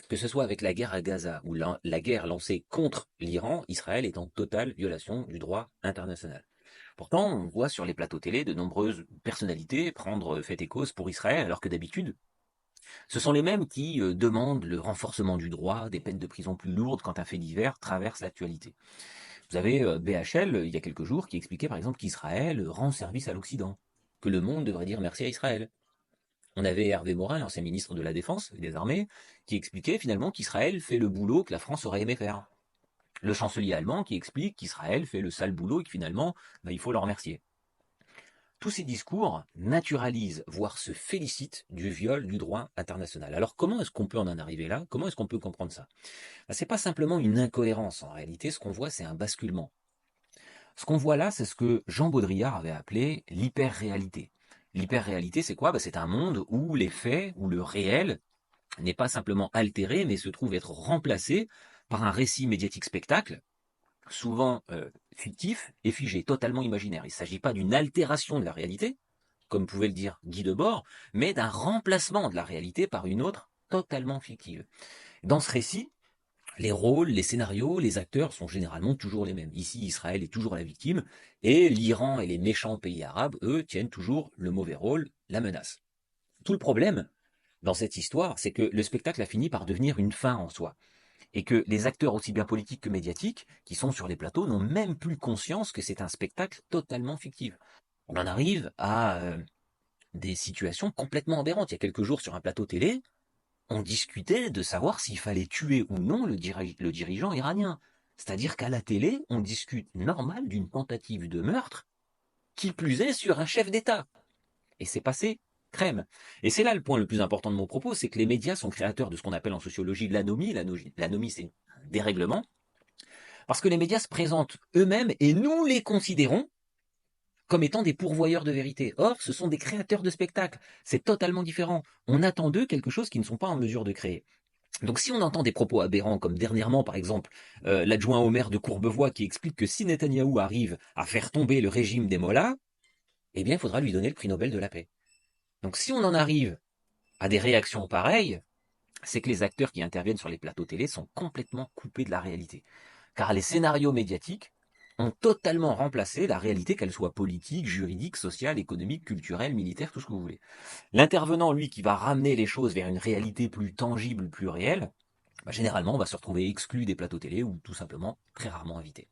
Que ce soit avec la guerre à Gaza ou la guerre lancée contre l'Iran, Israël est en totale violation du droit international. Pourtant, on voit sur les plateaux télé de nombreuses personnalités prendre fait et cause pour Israël, alors que d'habitude, ce sont les mêmes qui demandent le renforcement du droit, des peines de prison plus lourdes quand un fait divers traverse l'actualité. Vous avez BHL, il y a quelques jours, qui expliquait par exemple qu'Israël rend service à l'Occident, que le monde devrait dire merci à Israël. On avait Hervé Morin, l'ancien ministre de la Défense et des Armées, qui expliquait finalement qu'Israël fait le boulot que la France aurait aimé faire. Le chancelier allemand qui explique qu'Israël fait le sale boulot et que finalement, il faut le remercier. Tous ces discours naturalisent, voire se félicitent du viol du droit international. Alors comment est-ce qu'on peut en arriver là? Comment est-ce qu'on peut comprendre ça? C'est pas simplement une incohérence en réalité, ce qu'on voit c'est un basculement. Ce qu'on voit là, c'est ce que Jean Baudrillard avait appelé l'hyper-réalité. L'hyper-réalité, c'est quoi? C'est un monde où les faits, où le réel n'est pas simplement altéré, mais se trouve être remplacé par un récit médiatique spectacle, souvent fictif et figé, totalement imaginaire. Il ne s'agit pas d'une altération de la réalité, comme pouvait le dire Guy Debord, mais d'un remplacement de la réalité par une autre totalement fictive. Dans ce récit, les rôles, les scénarios, les acteurs sont généralement toujours les mêmes. Ici, Israël est toujours la victime, et l'Iran et les méchants pays arabes, eux, tiennent toujours le mauvais rôle, la menace. Tout le problème dans cette histoire, c'est que le spectacle a fini par devenir une fin en soi, et que les acteurs aussi bien politiques que médiatiques, qui sont sur les plateaux, n'ont même plus conscience que c'est un spectacle totalement fictif. On en arrive à des situations complètement aberrantes. Il y a quelques jours sur un plateau télé, on discutait de savoir s'il fallait tuer ou non le dirigeant iranien. C'est-à-dire qu'à la télé, on discute normal d'une tentative de meurtre, qui plus est sur un chef d'État. Et c'est passé crème. Et c'est là le point le plus important de mon propos, c'est que les médias sont créateurs de ce qu'on appelle en sociologie l'anomie. L'anomie, c'est un dérèglement. Parce que les médias se présentent eux-mêmes et nous les considérons comme étant des pourvoyeurs de vérité. Or, ce sont des créateurs de spectacles. C'est totalement différent. On attend d'eux quelque chose qu'ils ne sont pas en mesure de créer. Donc si on entend des propos aberrants, comme dernièrement par exemple l'adjoint au maire de Courbevoie qui explique que si Netanyahou arrive à faire tomber le régime des Mollahs, eh bien il faudra lui donner le prix Nobel de la paix. Donc si on en arrive à des réactions pareilles, c'est que les acteurs qui interviennent sur les plateaux télé sont complètement coupés de la réalité. Car les scénarios médiatiques ont totalement remplacé la réalité, qu'elle soit politique, juridique, sociale, économique, culturelle, militaire, tout ce que vous voulez. L'intervenant, lui, qui va ramener les choses vers une réalité plus tangible, plus réelle, généralement, on va se retrouver exclu des plateaux télé ou tout simplement très rarement invité.